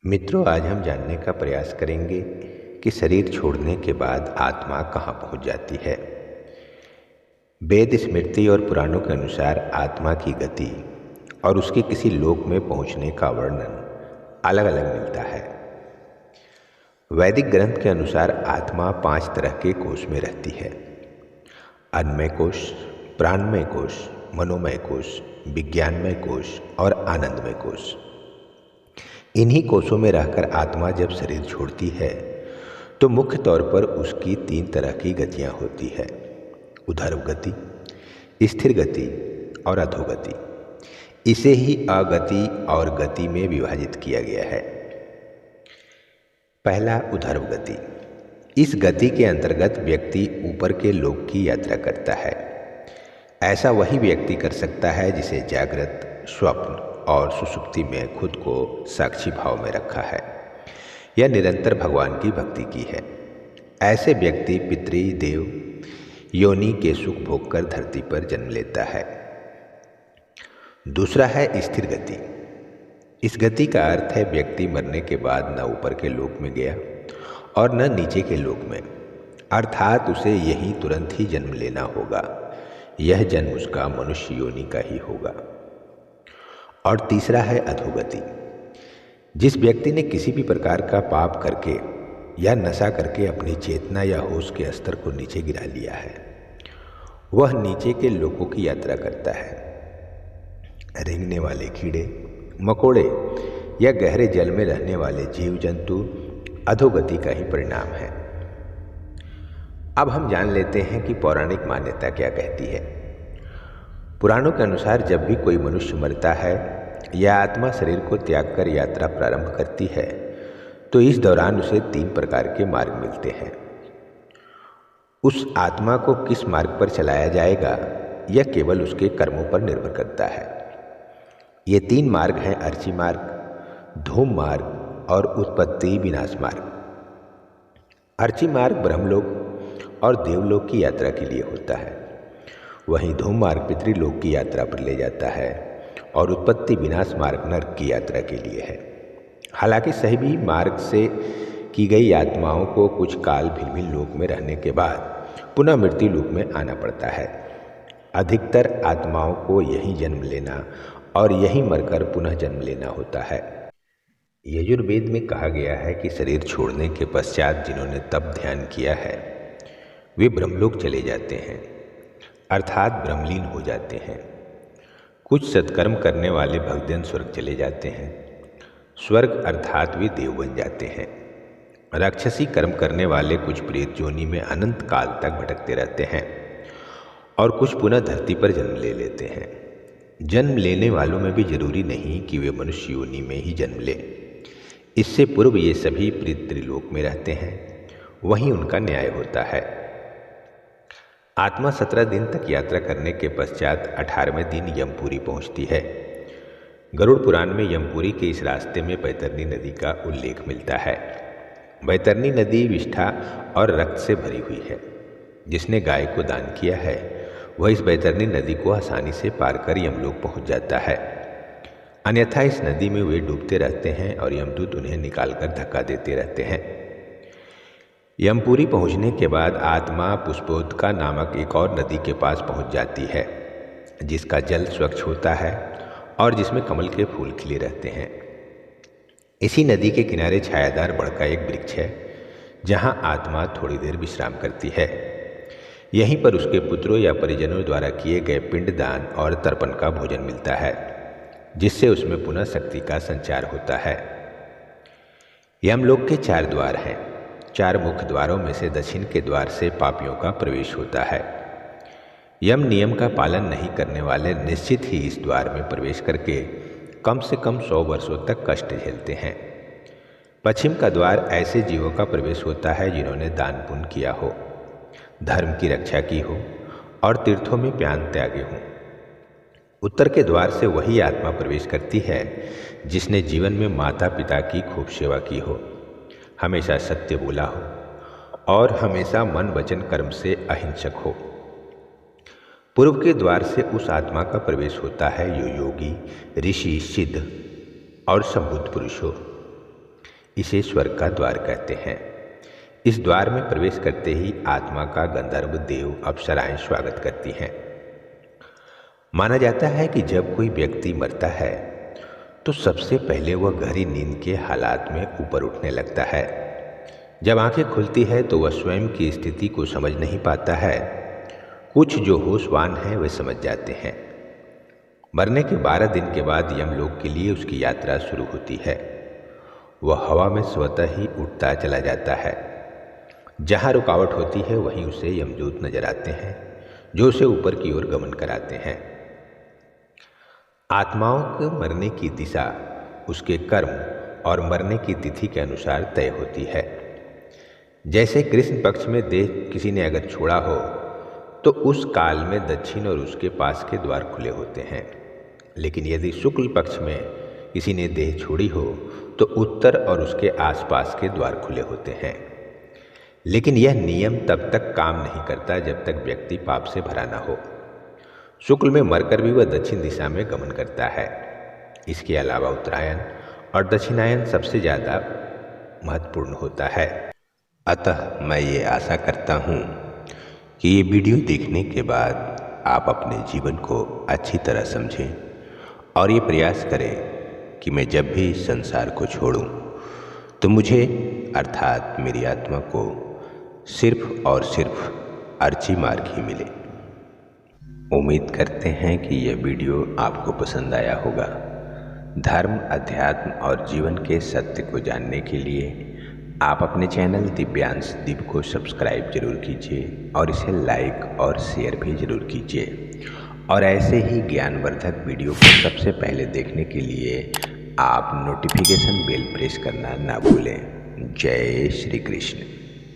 मित्रों, आज हम जानने का प्रयास करेंगे कि शरीर छोड़ने के बाद आत्मा कहाँ पहुँच जाती है। वेद, स्मृति और पुराणों के अनुसार आत्मा की गति और उसके किसी लोक में पहुँचने का वर्णन अलग अलग मिलता है। वैदिक ग्रंथ के अनुसार आत्मा 5 तरह के कोष में रहती है: अन्नमय कोश, प्राणमय कोश, मनोमय कोश, विज्ञानमय कोश और आनंदमय कोश। इन्हीं कोषों में रहकर आत्मा जब शरीर छोड़ती है तो मुख्य तौर पर उसकी 3 तरह की गतियाँ होती है: ऊर्ध्व गति, स्थिर गति और अधोगति। इसे ही अगति और गति में विभाजित किया गया है। पहला, ऊर्ध्व गति। इस गति के अंतर्गत व्यक्ति ऊपर के लोक की यात्रा करता है। ऐसा वही व्यक्ति कर सकता है जिसे जागृत, स्वप्न और सुषुप्ति में खुद को साक्षी भाव में रखा है या निरंतर भगवान की भक्ति की है। ऐसे व्यक्ति पितृ देव योनि के सुख भोग कर धरती पर जन्म लेता है। दूसरा है स्थिर गति। इस गति का अर्थ है व्यक्ति मरने के बाद न ऊपर के लोक में गया और न नीचे के लोक में, अर्थात उसे यही तुरंत ही जन्म लेना होगा। यह जन्म उसका मनुष्य योनि का ही होगा। और तीसरा है अधोगति। जिस व्यक्ति ने किसी भी प्रकार का पाप करके या नशा करके अपनी चेतना या होश के स्तर को नीचे गिरा लिया है, वह नीचे के लोकों की यात्रा करता है। रेंगने वाले कीड़े मकोड़े या गहरे जल में रहने वाले जीव जंतु अधोगति का ही परिणाम है। अब हम जान लेते हैं कि पौराणिक मान्यता क्या कहती है। पुराणों के अनुसार जब भी कोई मनुष्य मरता है या आत्मा शरीर को त्याग कर यात्रा प्रारंभ करती है तो इस दौरान उसे 3 प्रकार के मार्ग मिलते हैं। उस आत्मा को किस मार्ग पर चलाया जाएगा यह केवल उसके कर्मों पर निर्भर करता है। ये 3 मार्ग हैं: अर्ची मार्ग, धूम मार्ग और उत्पत्ति विनाश मार्ग। अर्ची मार्ग ब्रह्मलोक और देवलोक की यात्रा के लिए होता है, वहीं धूम मार्ग पितृलोक की यात्रा पर ले जाता है और उत्पत्ति विनाश मार्ग नरक की यात्रा के लिए है। हालांकि सभी मार्ग से की गई आत्माओं को कुछ काल भिन्न लोक में रहने के बाद पुनः मृत्यु लोक में आना पड़ता है। अधिकतर आत्माओं को यहीं जन्म लेना और यहीं मरकर पुनः जन्म लेना होता है। यजुर्वेद में कहा गया है कि शरीर छोड़ने के पश्चात जिन्होंने तप ध्यान किया है वे ब्रह्मलोक चले जाते हैं, अर्थात ब्रह्मलीन हो जाते हैं। कुछ सत्कर्म करने वाले भक्तजन स्वर्ग चले जाते हैं। स्वर्ग अर्थात वे देव बन जाते हैं। राक्षसी कर्म करने वाले कुछ प्रेत योनि में अनंत काल तक भटकते रहते हैं और कुछ पुनः धरती पर जन्म ले लेते हैं। जन्म लेने वालों में भी जरूरी नहीं कि वे मनुष्य योनि में ही जन्म लें। इससे पूर्व ये सभी पितृलोक में रहते हैं, वहीं उनका न्याय होता है। आत्मा 17 दिन तक यात्रा करने के पश्चात 18वें दिन यमपुरी पहुंचती है। गरुड़ पुराण में यमपुरी के इस रास्ते में बैतरणी नदी का उल्लेख मिलता है। बैतरणी नदी विष्ठा और रक्त से भरी हुई है। जिसने गाय को दान किया है वह इस बैतरणी नदी को आसानी से पार कर यमलोक पहुंच जाता है, अन्यथा इस नदी में वे डूबते रहते हैं और यमदूत उन्हें निकालकर धक्का देते रहते हैं। यमपुरी पहुंचने के बाद आत्मा पुष्पोदका नामक एक और नदी के पास पहुंच जाती है, जिसका जल स्वच्छ होता है और जिसमें कमल के फूल खिले रहते हैं। इसी नदी के किनारे छायादार बड़ का एक वृक्ष है, जहां आत्मा थोड़ी देर विश्राम करती है। यहीं पर उसके पुत्रों या परिजनों द्वारा किए गए पिंडदान और तर्पण का भोजन मिलता है, जिससे उसमें पुनः शक्ति का संचार होता है। यमलोक के 4 द्वार हैं। 4 मुख्य द्वारों में से दक्षिण के द्वार से पापियों का प्रवेश होता है। यम नियम का पालन नहीं करने वाले निश्चित ही इस द्वार में प्रवेश करके कम से कम 100 वर्षों तक कष्ट झेलते हैं। पश्चिम का द्वार ऐसे जीवों का प्रवेश होता है जिन्होंने दान पुण्य किया हो, धर्म की रक्षा की हो और तीर्थों में प्यान त्यागे हों। उत्तर के द्वार से वही आत्मा प्रवेश करती है जिसने जीवन में माता पिता की खूब सेवा की हो, हमेशा सत्य बोला हो और हमेशा मन वचन कर्म से अहिंसक हो। पूर्व के द्वार से उस आत्मा का प्रवेश होता है जो योगी, ऋषि, सिद्ध और संबुद्ध पुरुष हो। इसे स्वर्ग का द्वार कहते हैं। इस द्वार में प्रवेश करते ही आत्मा का गंधर्व, देव, अप्सराएं स्वागत करती हैं। माना जाता है कि जब कोई व्यक्ति मरता है तो सबसे पहले वह गहरी नींद के हालात में ऊपर उठने लगता है। जब आंखें खुलती है तो वह स्वयं की स्थिति को समझ नहीं पाता है। कुछ जो होशवान हैं वे समझ जाते हैं। मरने के 12 दिन के बाद यमलोक के लिए उसकी यात्रा शुरू होती है। वह हवा में स्वतः ही उठता चला जाता है। जहाँ रुकावट होती है वहीं उसे यमदूत नजर आते हैं, जो उसे ऊपर की ओर गमन कराते हैं। आत्माओं के मरने की दिशा उसके कर्म और मरने की तिथि के अनुसार तय होती है। जैसे कृष्ण पक्ष में देह किसी ने अगर छोड़ा हो तो उस काल में दक्षिण और उसके पास के द्वार खुले होते हैं, लेकिन यदि शुक्ल पक्ष में किसी ने देह छोड़ी हो तो उत्तर और उसके आसपास के द्वार खुले होते हैं। लेकिन यह नियम तब तक काम नहीं करता जब तक व्यक्ति पाप से भरा ना हो। शुक्ल में मरकर भी वह दक्षिण दिशा में गमन करता है। इसके अलावा उत्तरायण और दक्षिणायन सबसे ज़्यादा महत्वपूर्ण होता है। अतः मैं ये आशा करता हूँ कि ये वीडियो देखने के बाद आप अपने जीवन को अच्छी तरह समझें और ये प्रयास करें कि मैं जब भी इस संसार को छोड़ूं तो मुझे अर्थात मेरी आत्मा को सिर्फ और सिर्फ अर्ची मार्ग ही मिले। उम्मीद करते हैं कि यह वीडियो आपको पसंद आया होगा। धर्म, अध्यात्म और जीवन के सत्य को जानने के लिए आप अपने चैनल दिव्यांश दीप को सब्सक्राइब जरूर कीजिए और इसे लाइक और शेयर भी जरूर कीजिए। और ऐसे ही ज्ञानवर्धक वीडियो को सबसे पहले देखने के लिए आप नोटिफिकेशन बेल प्रेस करना ना भूलें। जय श्री कृष्ण।